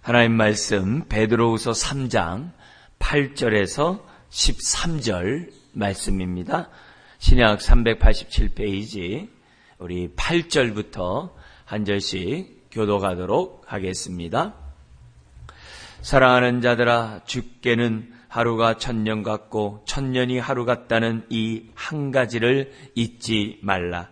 하나님 말씀 베드로후서 3장 8절에서 13절 말씀입니다. 신약 387페이지 우리 8절부터 한 절씩 교독하도록 하겠습니다. 사랑하는 자들아, 주께는 하루가 천년 같고 천년이 하루 같다는 이 한 가지를 잊지 말라.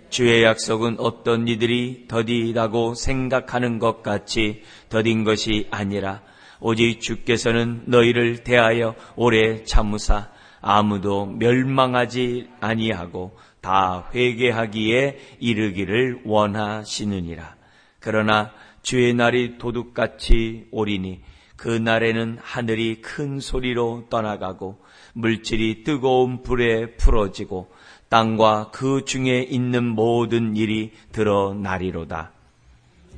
주의 약속은 어떤 이들이 더디다고 생각하는 것 같이 더딘 것이 아니라 오직 주께서는 너희를 대하여 오래 참으사 아무도 멸망하지 아니하고 다 회개하기에 이르기를 원하시느니라. 그러나 주의 날이 도둑같이 오리니 그 날에는 하늘이 큰 소리로 떠나가고 물질이 뜨거운 불에 풀어지고 땅과 그 중에 있는 모든 일이 드러나리로다.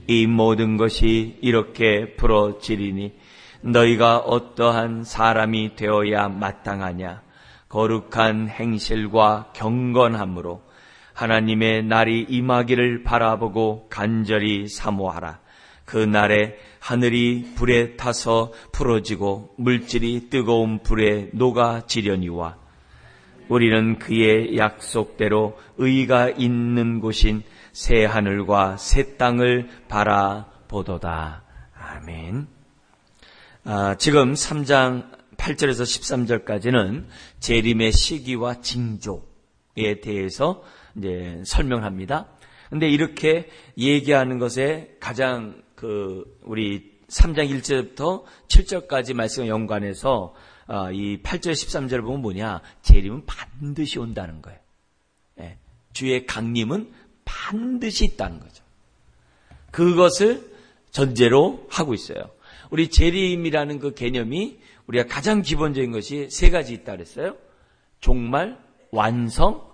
이 모든 것이 이렇게 풀어지리니 너희가 어떠한 사람이 되어야 마땅하냐? 거룩한 행실과 경건함으로 하나님의 날이 임하기를 바라보고 간절히 사모하라. 그 날에 하늘이 불에 타서 풀어지고 물질이 뜨거운 불에 녹아지려니와 우리는 그의 약속대로 의가 있는 곳인 새 하늘과 새 땅을 바라보도다. 아멘. 지금 3장 8절에서 13절까지는 재림의 시기와 징조에 대해서 이제 설명합니다. 근데 이렇게 얘기하는 것에 가장 우리 3장 1절부터 7절까지 말씀과 연관해서 이 8절 13절을 보면 뭐냐? 재림은 반드시 온다는 거예요. 예, 주의 강림은 반드시 있다는 거죠. 그것을 전제로 하고 있어요. 우리 재림이라는 그 개념이 우리가 가장 기본적인 것이 세 가지 있다 그랬어요. 종말, 완성,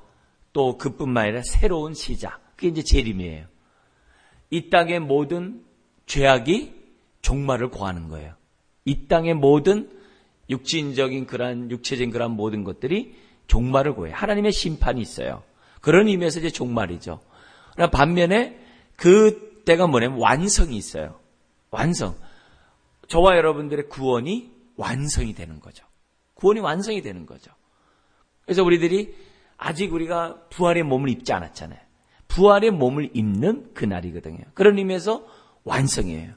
또 그뿐만 아니라 새로운 시작. 그게 이제 재림이에요. 이 땅의 모든 죄악이 종말을 고하는 거예요. 이 땅의 모든 육체적인 그런 모든 것들이 종말을 고해요. 하나님의 심판이 있어요. 그런 의미에서 이제 종말이죠. 그러나 반면에 그때가 뭐냐면 완성이 있어요. 완성. 저와 여러분들의 구원이 완성이 되는 거죠. 구원이 완성이 되는 거죠. 그래서 아직 우리가 부활의 몸을 입지 않았잖아요. 부활의 몸을 입는 그날이거든요. 그런 의미에서 완성이에요.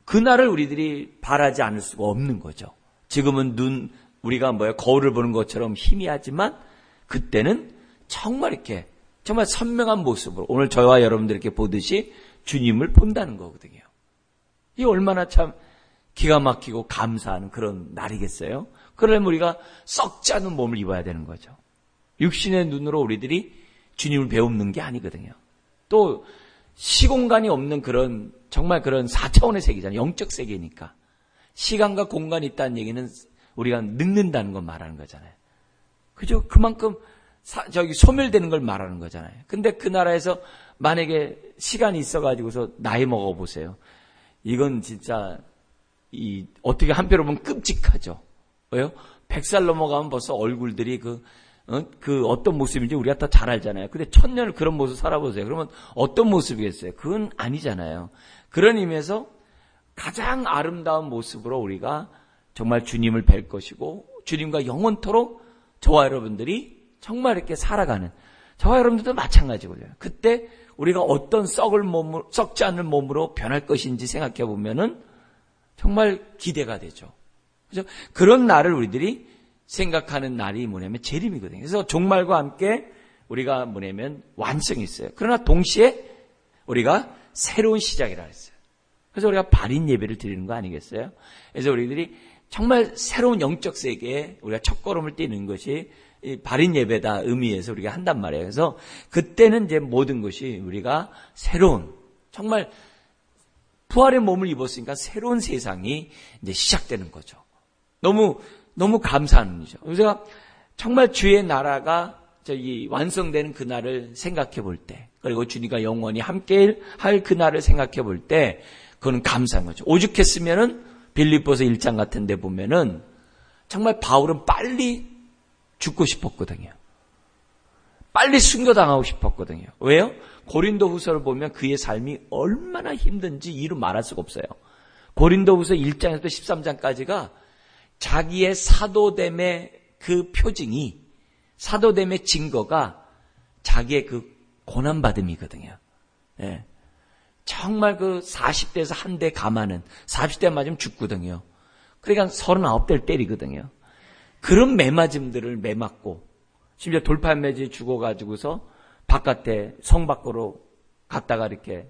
그날을 우리들이 바라지 않을 수가 없는 거죠. 지금은 우리가 거울을 보는 것처럼 희미하지만 그때는 정말 선명한 모습으로 오늘 저와 여러분들 이렇게 보듯이 주님을 본다는 거거든요. 이 얼마나 참 기가 막히고 감사하는 그런 날이겠어요? 그러려면 우리가 썩지 않은 몸을 입어야 되는 거죠. 육신의 눈으로 우리들이 주님을 배우는 게 아니거든요. 또 시공간이 없는 정말 그런 4차원의 세계잖아요. 영적 세계니까. 시간과 공간이 있다는 얘기는 우리가 늙는다는 걸 말하는 거잖아요. 그죠? 그만큼 소멸되는 걸 말하는 거잖아요. 근데 그 나라에서 만약에 시간이 있어가지고서 나이 먹어보세요. 이건 진짜 어떻게 한편으로 보면 끔찍하죠. 왜요? 100살 넘어가면 벌써 얼굴들이 어떤 모습인지 우리가 다 잘 알잖아요. 근데 1000년을 그런 모습 살아보세요. 그러면 어떤 모습이겠어요? 그건 아니잖아요. 그런 의미에서 가장 아름다운 모습으로 우리가 정말 주님을 뵐 것이고 주님과 영원토록 저와 여러분들이 정말 이렇게 살아가는 저와 여러분들도 마찬가지고요. 그때 우리가 어떤 썩지 않는 몸으로 변할 것인지 생각해 보면은 정말 기대가 되죠. 그죠? 그런 날을 우리들이 생각하는 날이 뭐냐면 재림이거든요. 그래서 종말과 함께 우리가 뭐냐면 완성이 있어요. 그러나 동시에 우리가 새로운 시작이라 했어요. 그래서 우리가 발인 예배를 드리는 거 아니겠어요? 그래서 우리들이 정말 새로운 영적 세계에 우리가 첫걸음을 띄는 것이 발인 예배다 의미에서 우리가 한단 말이에요. 그래서 그때는 이제 모든 것이 우리가 새로운 정말 부활의 몸을 입었으니까 새로운 세상이 이제 시작되는 거죠. 너무 감사한 일이죠. 그래서 정말 주의 나라가 완성되는 그날을 생각해 볼 때, 그리고 주님과 영원히 함께 할 그날을 생각해 볼 때, 그건 감사한 거죠. 오죽했으면은 빌립보서 1장 같은 데 보면은 정말 바울은 빨리 죽고 싶었거든요. 빨리 순교당하고 싶었거든요. 왜요? 고린도 후서를 보면 그의 삶이 얼마나 힘든지 이루 말할 수가 없어요. 고린도후서 1장에서 13장까지가 자기의 사도됨의 그 표징이, 사도됨의 증거가 자기의 그 고난받음이거든요. 예. 정말 그 40대에서 한 대 감하는, 40대 맞으면 죽거든요. 그러니까 39대를 때리거든요. 그런 매맞음들을 매맞고, 심지어 돌팔매질 죽어가지고서 바깥에 성 밖으로 갔다가 이렇게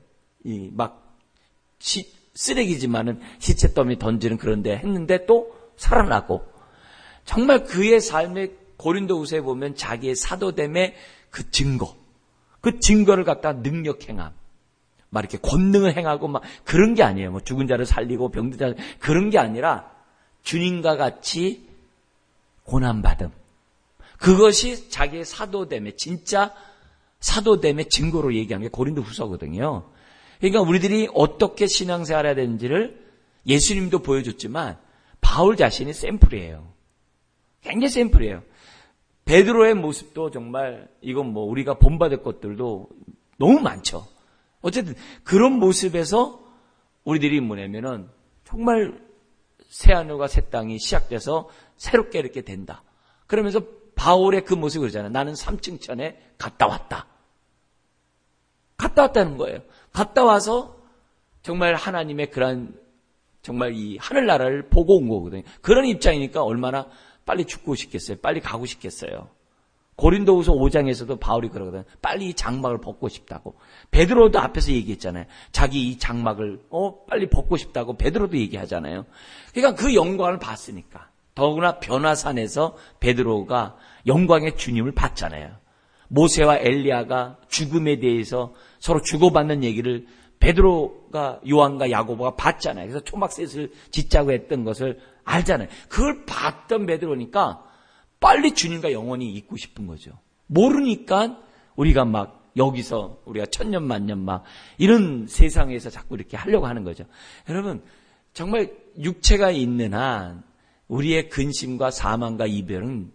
쓰레기지만은 시체 더미 던지는 그런 데 했는데 또 살아나고, 정말 그의 삶의 고린도후서에 보면 자기의 사도됨의 그 증거, 그 증거를 갖다 능력 행함, 막 이렇게 권능을 행하고 막 그런 게 아니에요. 뭐 죽은 자를 살리고 병든 자를, 그런 게 아니라 주님과 같이 고난받음, 그것이 자기의 사도됨의, 진짜 사도됨의 증거로 얘기하는 게 고린도후서거든요. 그러니까 우리들이 어떻게 신앙생활해야 되는지를 예수님도 보여줬지만 바울 자신이 샘플이에요. 굉장히 샘플이에요. 베드로의 모습도 정말, 이건 뭐 우리가 본받을 것들도 너무 많죠. 어쨌든 그런 모습에서 우리들이 뭐냐면은 정말 새하늘과 새 땅이 시작돼서 새롭게 이렇게 된다. 그러면서 바울의 그 모습을 그러잖아요. 나는 3층 천에 갔다 왔다. 갔다 왔다는 거예요. 갔다 와서 정말 하나님의 그런 정말 이 하늘나라를 보고 온 거거든요. 그런 입장이니까 얼마나 빨리 죽고 싶겠어요. 빨리 가고 싶겠어요. 고린도후서 5장에서도 바울이 그러거든요. 빨리 이 장막을 벗고 싶다고. 베드로도 앞에서 얘기했잖아요. 자기 이 장막을 빨리 벗고 싶다고 베드로도 얘기하잖아요. 그러니까 그 영광을 봤으니까. 더구나 변화산에서 베드로가 영광의 주님을 봤잖아요. 모세와 엘리야가 죽음에 대해서 서로 주고받는 얘기를 베드로가 요한과 야고보가 봤잖아요. 그래서 초막셋을 짓자고 했던 것을 알잖아요. 그걸 봤던 베드로니까 빨리 주님과 영원히 있고 싶은 거죠. 모르니까 우리가 막 여기서 우리가 천년 만년 막 이런 세상에서 자꾸 이렇게 하려고 하는 거죠. 여러분, 정말 육체가 있는 한 우리의 근심과 사망과 이별은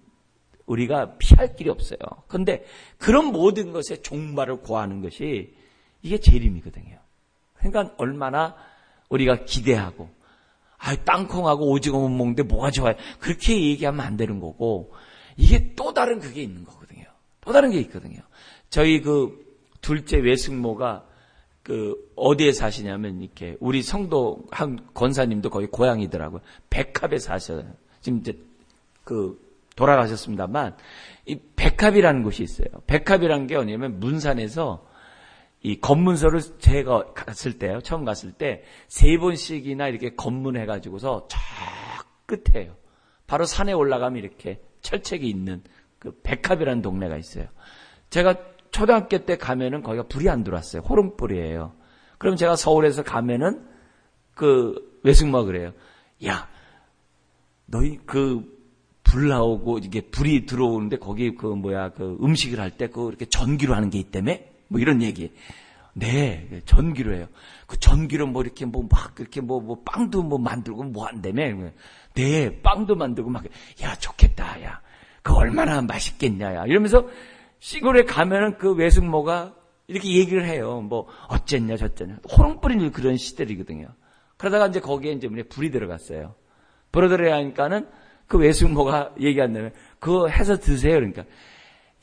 우리가 피할 길이 없어요. 그런데 그런 모든 것에 종말을 고하는 것이 이게 재림이거든요. 그러니까 얼마나 우리가 기대하고, 땅콩하고 오징어만 먹는데 뭐가 좋아요? 그렇게 얘기하면 안 되는 거고, 이게 또 다른 그게 있는 거거든요. 또 다른 게 있거든요. 저희 그 둘째 외숙모가 어디에 사시냐면, 이렇게 우리 성도 한 권사님도 거기 고향이더라고요. 백합에 사셔요. 지금 이제 돌아가셨습니다만, 이 백합이라는 곳이 있어요. 백합이라는 게 뭐냐면 문산에서 이 검문소를 제가 갔을 때요. 처음 갔을 때 3번씩이나 이렇게 검문해가지고서 저 끝에요. 바로 산에 올라가면 이렇게 철책이 있는 그 백합이라는 동네가 있어요. 제가 초등학교 때 가면은 거기가 불이 안 들어왔어요. 호롱불이에요. 그럼 제가 서울에서 가면은 그 외숙모가 그래요. 야, 너희 불 나오고 이게 불이 들어오는데 거기 음식을 할 때 이렇게 전기로 하는 게 있다며? 뭐 이런 얘기. 네, 전기로 해요. 그 전기로 뭐 이렇게 빵도 만들고 뭐 한다며? 네, 빵도 만들고 야, 좋겠다, 야. 그거 얼마나 맛있겠냐, 야. 이러면서 시골에 가면은 그 외숙모가 이렇게 얘기를 해요. 뭐, 어쨌냐, 저쨌냐. 호롱 뿌리는 그런 시대이거든요. 그러다가 이제 거기에 이제 불이 들어갔어요. 불이 들어가니까는 그 외숙모가 얘기한다면, 그거 해서 드세요. 그러니까.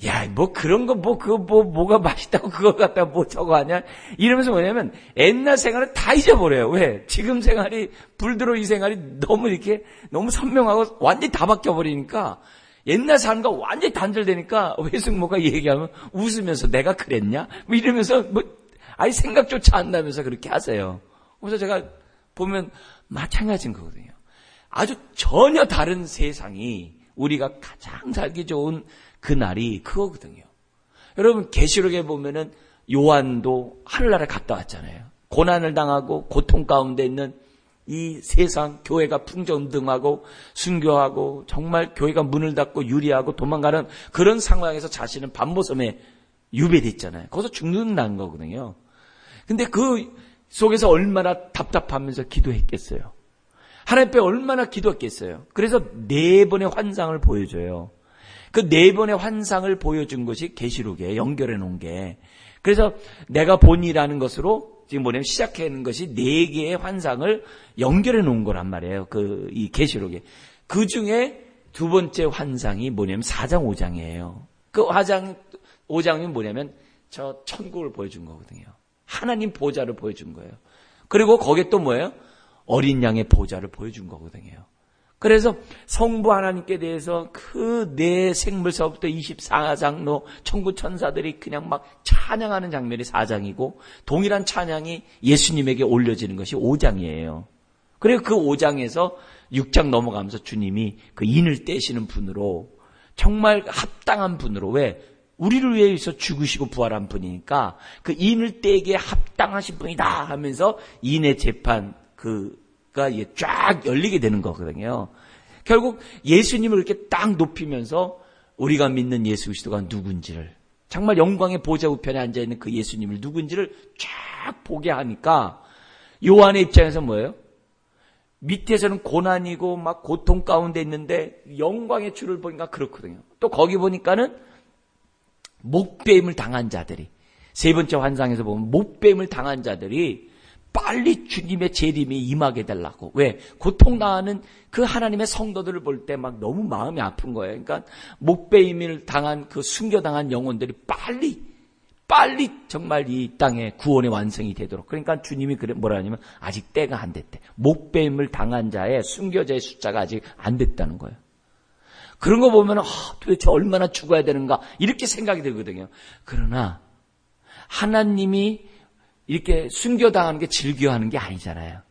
야, 뭐 그런 거, 뭐가 맛있다고 그거 갖다 뭐 저거 하냐? 이러면서 뭐냐면, 옛날 생활을 다 잊어버려요. 왜? 지금 생활이, 불들어 이 생활이 너무 선명하고 완전히 다 바뀌어버리니까, 옛날 삶과 완전히 단절되니까, 외숙모가 얘기하면 웃으면서 내가 그랬냐? 뭐 이러면서, 아예 생각조차 안 나면서 그렇게 하세요. 그래서 제가 보면 마찬가지인 거거든요. 아주 전혀 다른 세상이 우리가 가장 살기 좋은 그 날이 그거거든요. 여러분, 계시록에 보면은 요한도 하늘나라에 갔다 왔잖아요. 고난을 당하고 고통 가운데 있는 이 세상, 교회가 풍전등하고 순교하고 정말 교회가 문을 닫고 유리하고 도망가는 그런 상황에서 자신은 반모섬에 유배됐잖아요. 거기서 죽는다는 거거든요. 근데 그 속에서 얼마나 답답하면서 기도했겠어요. 하나님 앞에 얼마나 기도했겠어요. 그래서 4번의 환상을 보여줘요. 그 4번의 환상을 보여준 것이 계시록에 연결해 놓은 게. 그래서 내가 본이라는 것으로 지금 뭐냐면 시작하는 것이 4개의 환상을 연결해 놓은 거란 말이에요. 이 계시록에. 그 중에 두 번째 환상이 뭐냐면 4장 5장이에요. 그 5장이 뭐냐면 저 천국을 보여준 거거든요. 하나님 보좌를 보여준 거예요. 그리고 거기에 또 뭐예요? 어린 양의 보좌를 보여준 거거든요. 그래서 성부 하나님께 대해서 그 네 생물서부터 24장로 천구 천사들이 그냥 막 찬양하는 장면이 4장이고 동일한 찬양이 예수님에게 올려지는 것이 5장이에요. 그리고 그 5장에서 6장 넘어가면서 주님이 그 인을 떼시는 분으로 정말 합당한 분으로 왜? 우리를 위해서 죽으시고 부활한 분이니까 그 인을 떼기에 합당하신 분이다 하면서 인의 재판 가 쫙 열리게 되는 거거든요. 결국 예수님을 이렇게 딱 높이면서 우리가 믿는 예수 그리스도가 누군지를 정말 영광의 보좌 우편에 앉아있는 그 예수님을 누군지를 쫙 보게 하니까 요한의 입장에서 뭐예요? 밑에서는 고난이고 막 고통 가운데 있는데 영광의 주를 보니까 그렇거든요. 또 거기 보니까는 목배임을 당한 자들이 세 번째 환상에서 보면 목배임을 당한 자들이 빨리 주님의 재림이 임하게 되려고. 왜? 고통당하는 그 하나님의 성도들을 볼 때 막 너무 마음이 아픈 거예요. 그러니까 목배임을 당한 그 순교당한 영혼들이 빨리 정말 이 땅에 구원의 완성이 되도록. 그러니까 주님이 뭐라 하냐면 아직 때가 안 됐대. 목배임을 당한 자의 순교자의 숫자가 아직 안 됐다는 거예요. 그런 거 보면 도대체 얼마나 죽어야 되는가 이렇게 생각이 들거든요. 그러나 하나님이 이렇게 순교당하는 게 즐겨하는 게 아니잖아요.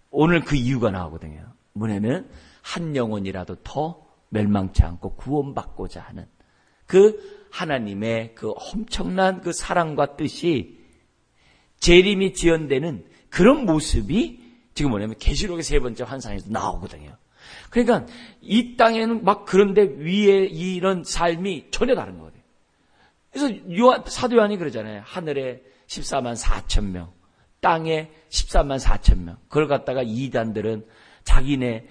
오늘 그 이유가 나오거든요. 뭐냐면 한 영혼이라도 더 멸망치 않고 구원받고자 하는 그 하나님의 그 엄청난 그 사랑과 뜻이 재림이 지연되는 그런 모습이 지금 뭐냐면 계시록의 세 번째 환상에서 나오거든요. 그러니까 이 땅에는 막 그런데 위에 이런 삶이 전혀 다른 거거든요. 그래서 사도 요한이 그러잖아요. 하늘에 14만 4천 명, 땅에 14만 4천 명. 그걸 갖다가 이단들은 자기네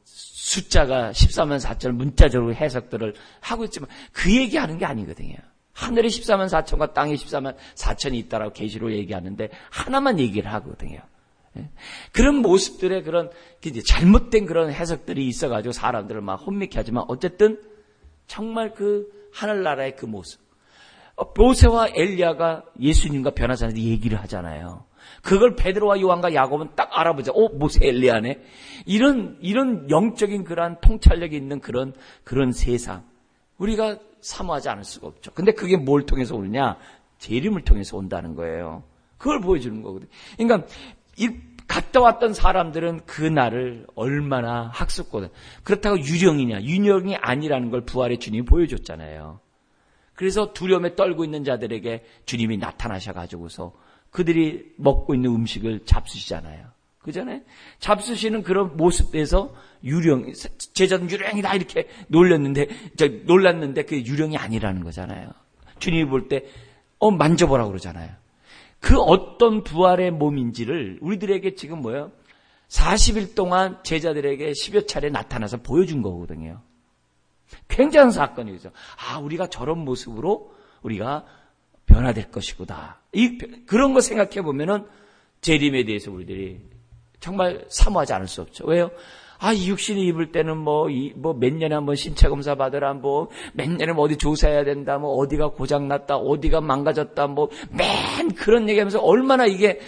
숫자가 14만 4천 문자적으로 해석들을 하고 있지만 그 얘기하는 게 아니거든요. 하늘에 14만 4천과 땅에 14만 4천이 있다라고 계시로 얘기하는데 하나만 얘기를 하거든요. 그런 모습들의 그런 이제 잘못된 그런 해석들이 있어가지고 사람들을 막 혼미케 하지만 어쨌든 정말 그 하늘나라의 그 모습. 모세와 엘리야가 예수님과 변화산에서 얘기를 하잖아요. 그걸 베드로와 요한과 야곱은 딱 알아보자. 모세 엘리야네. 이런 영적인 그러한 통찰력이 있는 그런 세상. 우리가 사모하지 않을 수가 없죠. 근데 그게 뭘 통해서 오느냐? 재림을 통해서 온다는 거예요. 그걸 보여주는 거거든요. 그러니까 갔다 왔던 사람들은 그 날을 얼마나 학습거든. 그렇다고 유령이냐? 유령이 아니라는 걸 부활의 주님이 보여줬잖아요. 그래서 두려움에 떨고 있는 자들에게 주님이 나타나셔가지고서 그들이 먹고 있는 음식을 잡수시잖아요. 그전에 잡수시는 그런 모습에서 제자는 유령이다 이렇게 놀랐는데 그게 유령이 아니라는 거잖아요. 주님이 볼 때 만져보라고 그러잖아요. 그 어떤 부활의 몸인지를 우리들에게 지금 40일 동안 제자들에게 10여 차례 나타나서 보여준 거거든요. 굉장한 사건이죠. 우리가 저런 모습으로 우리가 변화될 것이구나. 그런 거 생각해 보면은 재림에 대해서 우리들이 정말 사모하지 않을 수 없죠. 왜요? 이 육신을 입을 때는 몇 년에 한 번 신체 검사 받으라, 몇 년에 어디 조사해야 된다, 어디가 고장났다, 어디가 망가졌다, 맨 그런 얘기하면서 얼마나 이게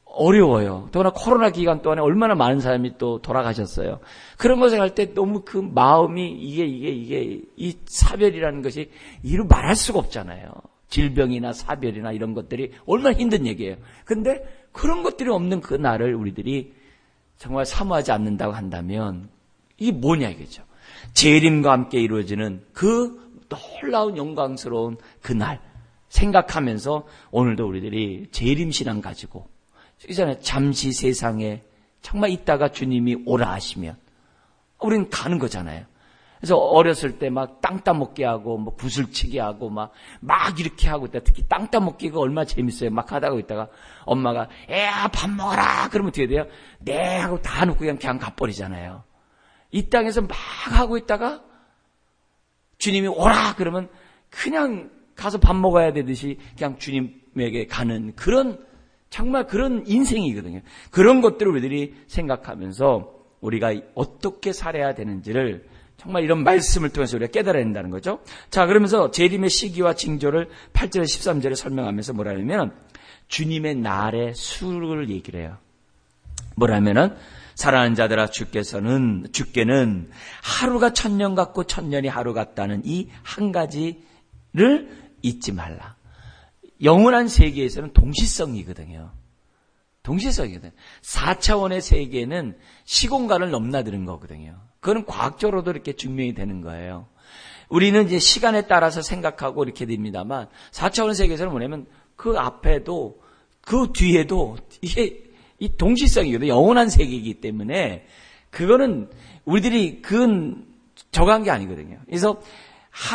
어려워요. 더구나 코로나 기간 동안에 얼마나 많은 사람이 또 돌아가셨어요. 그런 것을 할 때 너무 그 마음이 이 사별이라는 것이 이루 말할 수가 없잖아요. 질병이나 사별이나 이런 것들이 얼마나 힘든 얘기예요. 근데 그런 것들이 없는 그 날을 우리들이 정말 사모하지 않는다고 한다면 이게 뭐냐 이거죠. 재림과 함께 이루어지는 그 놀라운 영광스러운 그 날 생각하면서 오늘도 우리들이 재림신앙 가지고 이전에 잠시 세상에 정말 있다가 주님이 오라 하시면 우리는 가는 거잖아요. 그래서 어렸을 때 막 땅 따먹게 하고 구슬치기 하고 막 이렇게 하고 있다. 특히 땅 따먹기가 얼마나 재밌어요. 막 하다가 있다가 엄마가 애야 밥 먹어라 그러면 어떻게 돼요? 네 하고 다 놓고 그냥 가버리잖아요. 이 땅에서 막 하고 있다가 주님이 오라 그러면 그냥 가서 밥 먹어야 되듯이 그냥 주님에게 가는 그런 정말 그런 인생이거든요. 그런 것들을 우리들이 생각하면서 우리가 어떻게 살아야 되는지를 정말 이런 말씀을 통해서 우리가 깨달아야 된다는 거죠. 자, 그러면서 재림의 시기와 징조를 8절에 13절에 설명하면서 뭐라냐면 주님의 날의 수를 얘기를 해요. 뭐라면은 사랑하는 자들아 주께는 하루가 천년 같고 천년이 하루 같다는 이 한 가지를 잊지 말라. 영원한 세계에서는 동시성이거든요. 동시성이거든요. 4차원의 세계는 시공간을 넘나드는 거거든요. 그건 과학적으로도 이렇게 증명이 되는 거예요. 우리는 이제 시간에 따라서 생각하고 이렇게 됩니다만 4차원 세계에서는 뭐냐면 그 앞에도 그 뒤에도 이게 이 동시성이거든요. 영원한 세계이기 때문에 그거는 우리들이 그건 정한 게 아니거든요. 그래서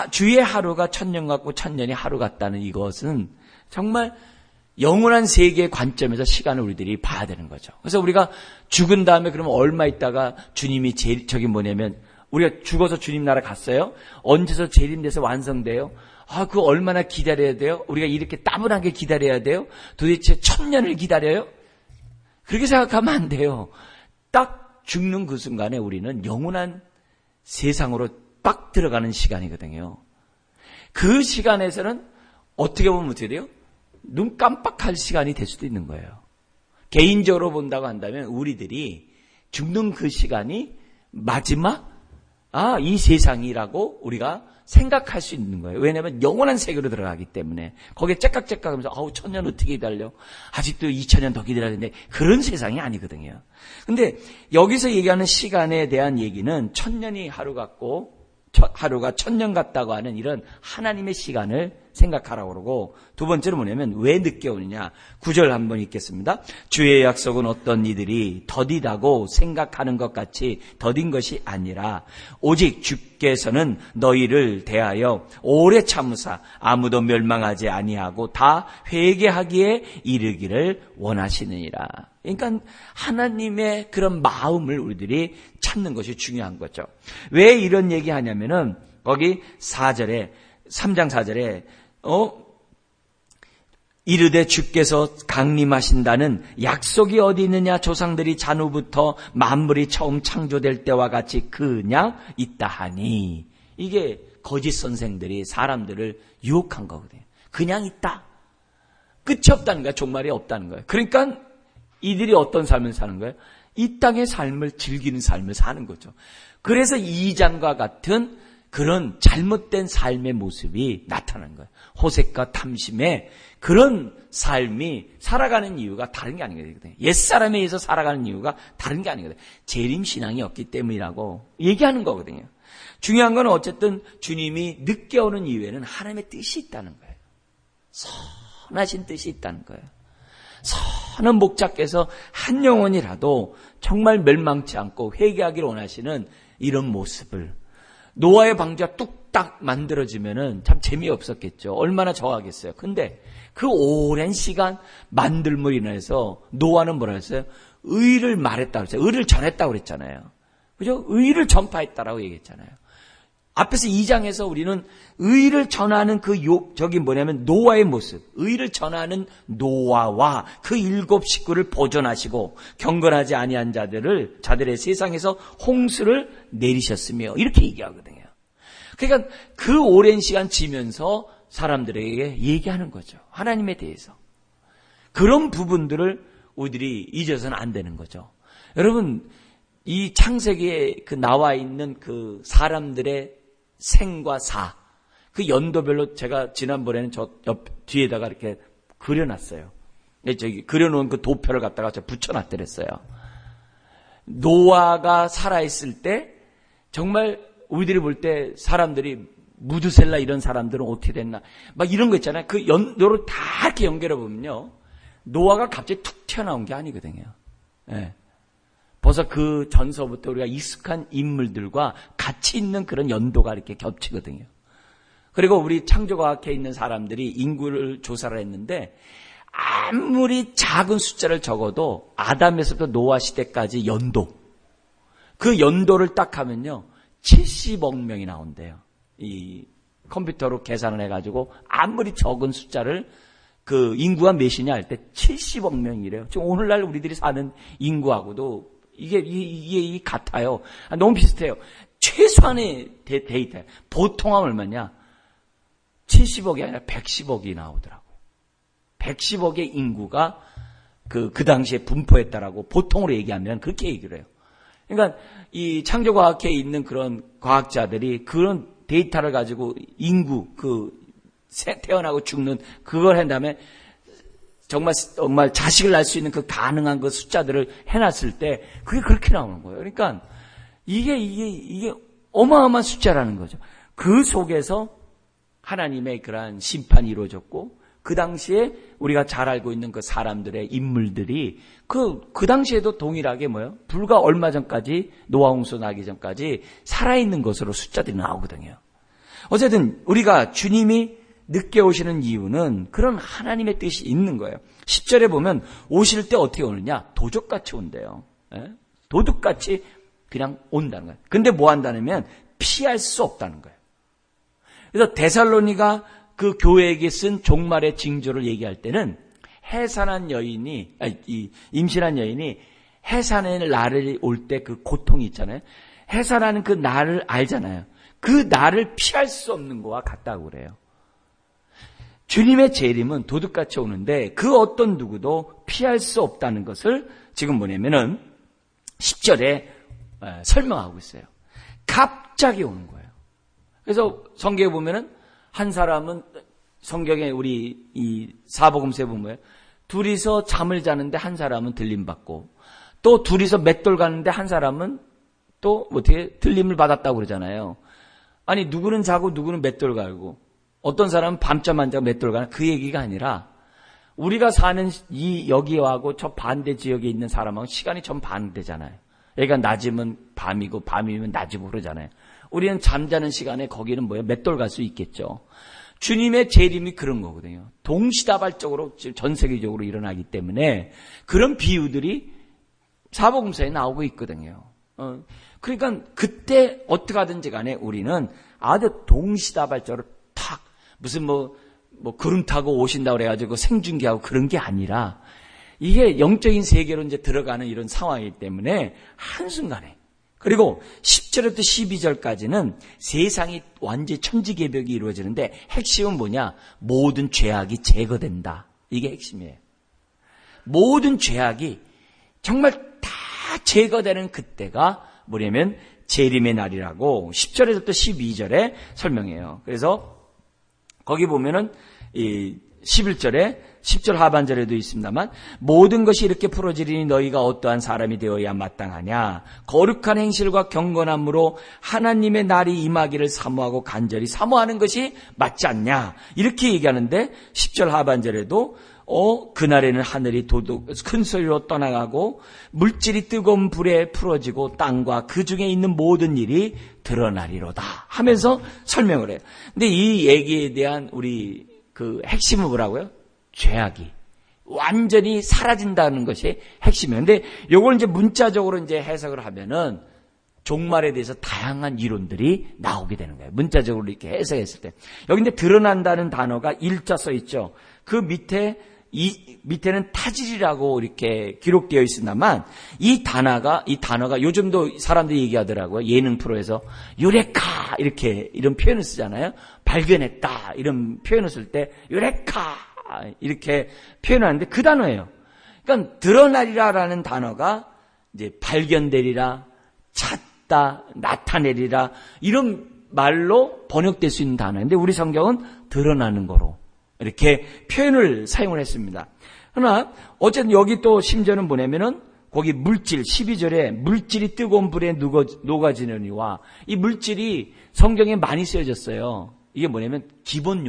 주의 하루가 천년 같고 천년이 하루 같다는 이것은 정말 영원한 세계의 관점에서 시간을 우리들이 봐야 되는 거죠. 그래서 우리가 죽은 다음에 그러면 얼마 있다가 주님이 저기 뭐냐면 우리가 죽어서 주님 나라 갔어요. 언제서 재림돼서 완성돼요? 그거 얼마나 기다려야 돼요? 우리가 이렇게 따분하게 기다려야 돼요? 도대체 1000년을 기다려요? 그렇게 생각하면 안 돼요. 딱 죽는 그 순간에 우리는 영원한 세상으로 빡 들어가는 시간이거든요. 그 시간에서는 어떻게 보면 어떻게 돼요? 눈 깜빡할 시간이 될 수도 있는 거예요. 개인적으로 본다고 한다면 우리들이 죽는 그 시간이 마지막 이 세상이라고 우리가 생각할 수 있는 거예요. 왜냐하면 영원한 세계로 들어가기 때문에 거기에 째깍째깍하면서 1000년 어떻게 기다려? 아직도 2000년 더 기다려야 되는데 그런 세상이 아니거든요. 근데 여기서 얘기하는 시간에 대한 얘기는 1000년이 하루 같고 하루가 1000년 같다고 하는 이런 하나님의 시간을 생각하라고 그러고, 두 번째는 뭐냐면 왜 늦게 오느냐. 9절 한번 읽겠습니다. 주의 약속은 어떤 이들이 더디다고 생각하는 것 같이 더딘 것이 아니라 오직 주께서는 너희를 대하여 오래 참으사 아무도 멸망하지 아니하고 다 회개하기에 이르기를 원하시느니라. 그러니까 하나님의 그런 마음을 우리들이 찾는 것이 중요한 거죠. 왜 이런 얘기 하냐면은 거기 3장 4절에 이르되 주께서 강림하신다는 약속이 어디 있느냐. 조상들이 잔후부터 만물이 처음 창조될 때와 같이 그냥 있다 하니. 이게 거짓 선생들이 사람들을 유혹한 거거든요. 그냥 있다. 끝이 없다는 거야. 종말이 없다는 거예요. 그러니까 이들이 어떤 삶을 사는 거예요? 이 땅의 삶을 즐기는 삶을 사는 거죠. 그래서 2장과 같은 그런 잘못된 삶의 모습이 나타나는 거예요. 호색과 탐심의 그런 삶이 살아가는 이유가 다른 게 아니거든요. 옛사람에 의해서 살아가는 이유가 다른 게 아니거든요. 재림신앙이 없기 때문이라고 얘기하는 거거든요. 중요한 건 어쨌든 주님이 늦게 오는 이유에는 하나님의 뜻이 있다는 거예요. 선하신 뜻이 있다는 거예요. 선한 목자께서 한 영혼이라도 정말 멸망치 않고 회개하기를 원하시는 이런 모습을, 노아의 방주가 뚝딱 만들어지면은 참 재미없었겠죠. 얼마나 좋아하겠어요. 근데 그 오랜 시간 만들므로 인해서 노아는 뭐라 했어요? 의를 말했다고 했어요. 의를 전했다고 그랬잖아요. 그죠? 의를 전파했다라고 얘기했잖아요. 앞에서 2장에서 우리는 의를 전하는 노아의 모습, 의를 전하는 노아와 그 7 식구를 보존하시고 경건하지 아니한 자들의 세상에서 홍수를 내리셨으며 이렇게 얘기하거든요. 그러니까 그 오랜 시간 지면서 사람들에게 얘기하는 거죠. 하나님에 대해서. 그런 부분들을 우리들이 잊어서는 안 되는 거죠. 여러분, 이 창세기에 나와 있는 그 사람들의 생과 사, 그 연도별로 제가 지난번에는 저 옆 뒤에다가 이렇게 그려놨어요. 그려놓은 그 도표를 갖다가 붙여놨더랬어요. 노아가 살아있을 때 정말 우리들이 볼 때 사람들이 무드셀라 이런 사람들은 어떻게 됐나 막 이런 거 있잖아요. 그 연도를 다 이렇게 연결해 보면요, 노아가 갑자기 툭 튀어나온 게 아니거든요. 네. 벌써 그 전서부터 우리가 익숙한 인물들과 같이 있는 그런 연도가 이렇게 겹치거든요. 그리고 우리 창조과학회에 있는 사람들이 인구를 조사를 했는데 아무리 작은 숫자를 적어도 아담에서부터 노아 시대까지 그 연도를 딱 하면요 70억 명이 나온대요. 이 컴퓨터로 계산을 해가지고 아무리 적은 숫자를 그 인구가 몇이냐 할 때 70억 명이래요. 지금 오늘날 우리들이 사는 인구하고도 이게 같아요. 너무 비슷해요. 최소한의 데이터. 보통 하면 얼마냐? 70억이 아니라 110억이 나오더라고. 110억의 인구가 그 당시에 분포했다라고 보통으로 얘기하면 그렇게 얘기를 해요. 그러니까 이 창조과학회에 있는 그런 과학자들이 그런 데이터를 가지고 인구, 태어나고 죽는 그걸 한 다음에 정말 자식을 낳을 수 있는 그 가능한 그 숫자들을 해놨을 때 그게 그렇게 나오는 거예요. 그러니까 이게 어마어마한 숫자라는 거죠. 그 속에서 하나님의 그러한 심판이 이루어졌고 그 당시에 우리가 잘 알고 있는 그 사람들의 인물들이 그 당시에도 동일하게 불과 얼마 전까지 노아 홍수 나기 전까지 살아있는 것으로 숫자들이 나오거든요. 어쨌든 우리가 주님이 늦게 오시는 이유는 그런 하나님의 뜻이 있는 거예요. 10절에 보면 오실 때 어떻게 오느냐? 도적같이 온대요. 도둑같이 그냥 온다는 거예요. 근데 뭐 한다면 피할 수 없다는 거예요. 그래서 데살로니가 그 교회에게 쓴 종말의 징조를 얘기할 때는 임신한 여인이 해산의 날이 올 때 그 고통이 있잖아요. 해산하는 그 날을 알잖아요. 그 날을 피할 수 없는 거와 같다고 그래요. 주님의 재림은 도둑같이 오는데 그 어떤 누구도 피할 수 없다는 것을 지금 뭐냐면은 10절에 설명하고 있어요. 갑자기 오는 거예요. 그래서 성경에 보면은 한 사람은 성경에 우리 이 사복음서에 보면 둘이서 잠을 자는데 한 사람은 들림 받고 또 둘이서 맷돌 가는데 한 사람은 또 어떻게 들림을 받았다고 그러잖아요. 아니 누구는 자고 누구는 맷돌 갈고 어떤 사람은 밤잠 안 자고 맷돌 가는 그 얘기가 아니라 우리가 사는 이 여기하고 저 반대 지역에 있는 사람하고 시간이 전 반대잖아요. 그러니까 낮이면 밤이고 밤이면 낮이고 그러잖아요. 우리는 잠자는 시간에 거기는 맷돌 갈 수 있겠죠. 주님의 재림이 그런 거거든요. 동시다발적으로 전 세계적으로 일어나기 때문에 그런 비유들이 사복음서에 나오고 있거든요. 그러니까 그때 어떻게 하든지 간에 우리는 아주 동시다발적으로 탁 무슨 구름 타고 오신다고 그래가지고 생중계하고 그런 게 아니라 이게 영적인 세계로 이제 들어가는 이런 상황이기 때문에 한순간에 그리고 10절부터 12절까지는 세상이 완전히 천지개벽이 이루어지는데 핵심은 뭐냐? 모든 죄악이 제거된다. 이게 핵심이에요. 모든 죄악이 정말 다 제거되는 그때가 뭐냐면 재림의 날이라고 10절에서부터 12절에 설명해요. 그래서 거기 보면은 이 11절에 10절 하반절에도 있습니다만 모든 것이 이렇게 풀어지리니 너희가 어떠한 사람이 되어야 마땅하냐. 거룩한 행실과 경건함으로 하나님의 날이 임하기를 사모하고 간절히 사모하는 것이 맞지 않냐. 이렇게 얘기하는데 10절 하반절에도 그날에는 하늘이 큰 소리로 떠나가고 물질이 뜨거운 불에 풀어지고 땅과 그 중에 있는 모든 일이 드러나리로다 하면서 설명을 해요. 근데 이 얘기에 대한 우리 그 핵심은 뭐라고요? 죄악이 완전히 사라진다는 것이 핵심이에요. 근데 요걸 이제 문자적으로 이제 해석을 하면은 종말에 대해서 다양한 이론들이 나오게 되는 거예요. 문자적으로 이렇게 해석했을 때. 여기 이제 드러난다는 단어가 일자 써 있죠. 그 밑에는 타질이라고 이렇게 기록되어 있습니다만 이 단어가 요즘도 사람들이 얘기하더라고요. 예능 프로에서 유레카 이런 표현을 쓰잖아요. 발견했다 이런 표현을 쓸 때 유레카 이렇게 표현하는데 그 단어예요. 그러니까 드러나리라라는 단어가 이제 발견되리라, 찾다, 나타내리라 이런 말로 번역될 수 있는 단어인데 우리 성경은 드러나는 거로 이렇게 표현을 사용을 했습니다. 그러나 어쨌든 여기 또 심지어는 뭐냐면은 거기 물질 12절에 물질이 뜨거운 불에 녹아지느니와 이 물질이 성경에 많이 쓰여졌어요. 이게 뭐냐면 기본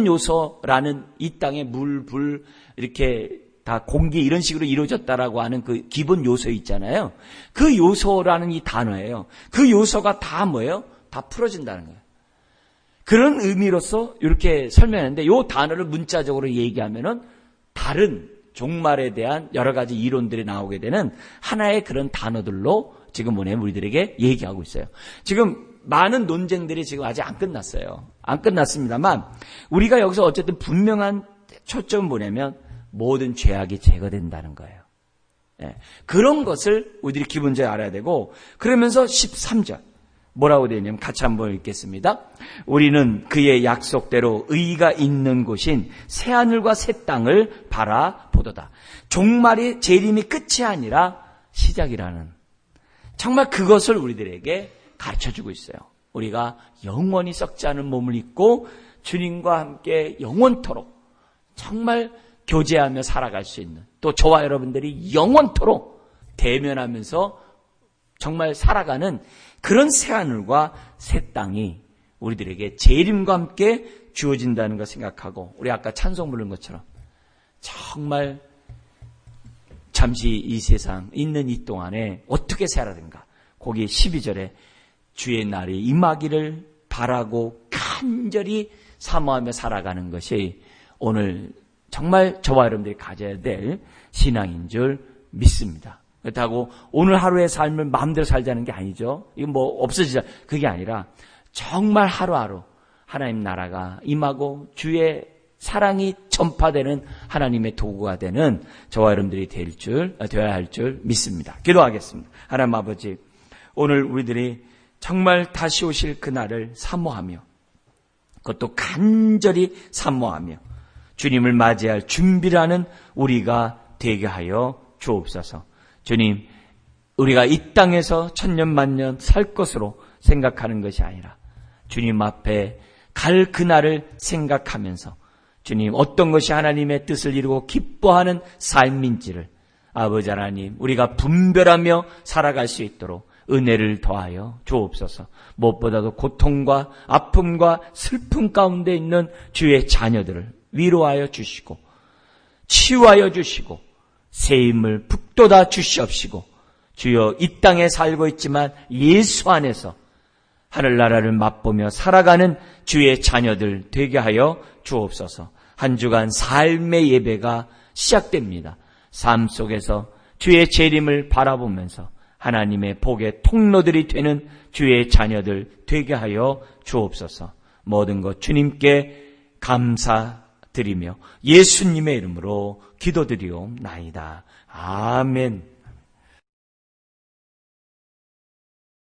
요소라는 이 땅의 물, 불 이렇게 다 공기 이런 식으로 이루어졌다라고 하는 그 기본 요소 있잖아요. 그 요소라는 이 단어예요. 그 요소가 다 뭐예요? 다 풀어진다는 거예요. 그런 의미로서 이렇게 설명했는데 이 단어를 문자적으로 얘기하면은 다른 종말에 대한 여러 가지 이론들이 나오게 되는 하나의 그런 단어들로 지금 뭐냐면 우리들에게 얘기하고 있어요. 지금 많은 논쟁들이 지금 아직 안 끝났어요. 안 끝났습니다만 우리가 여기서 어쨌든 분명한 초점은 뭐냐면 모든 죄악이 제거된다는 거예요. 예, 그런 것을 우리들이 기본적으로 알아야 되고, 그러면서 13절 뭐라고 되어 있냐면 같이 한번 읽겠습니다. 우리는 그의 약속대로 의가 있는 곳인 새하늘과 새 땅을 바라보도다. 종말이 재림이 끝이 아니라 시작이라는, 정말 그것을 우리들에게 가르쳐주고 있어요. 우리가 영원히 썩지 않은 몸을 입고 주님과 함께 영원토록 정말 교제하며 살아갈 수 있는, 또 저와 여러분들이 영원토록 대면하면서 정말 살아가는 그런 새하늘과 새 땅이 우리들에게 재림과 함께 주어진다는 걸 생각하고, 우리 아까 찬송 부른 것처럼 정말 잠시 이 세상 있는 이 동안에 어떻게 살아야 되는가, 거기 12절에 주의 날이 임하기를 바라고 간절히 사모하며 살아가는 것이 오늘 정말 저와 여러분들이 가져야 될 신앙인 줄 믿습니다. 그렇다고 오늘 하루의 삶을 마음대로 살자는 게 아니죠. 이건 뭐 없어지자, 그게 아니라 정말 하루하루 하나님 나라가 임하고 주의 사랑이 전파되는 하나님의 도구가 되는 저와 여러분들이 되어야 할 줄 믿습니다. 기도하겠습니다. 하나님 아버지, 오늘 우리들이 정말 다시 오실 그날을 사모하며, 그것도 간절히 사모하며 주님을 맞이할 준비를 하는 우리가 되게 하여 주옵소서. 주님, 우리가 이 땅에서 천년 만년 살 것으로 생각하는 것이 아니라 주님 앞에 갈 그날을 생각하면서 주님, 어떤 것이 하나님의 뜻을 이루고 기뻐하는 삶인지를 아버지 하나님, 우리가 분별하며 살아갈 수 있도록 은혜를 더하여 주옵소서. 무엇보다도 고통과 아픔과 슬픔 가운데 있는 주의 자녀들을 위로하여 주시고 치유하여 주시고 새 힘을 북돋아 주시옵시고, 주여, 이 땅에 살고 있지만 예수 안에서 하늘나라를 맛보며 살아가는 주의 자녀들 되게 하여 주옵소서. 한 주간 삶의 예배가 시작됩니다. 삶 속에서 주의 재림을 바라보면서 하나님의 복의 통로들이 되는 주의 자녀들 되게 하여 주옵소서. 모든 것 주님께 감사드리며 예수님의 이름으로 기도드리옵나이다. 아멘.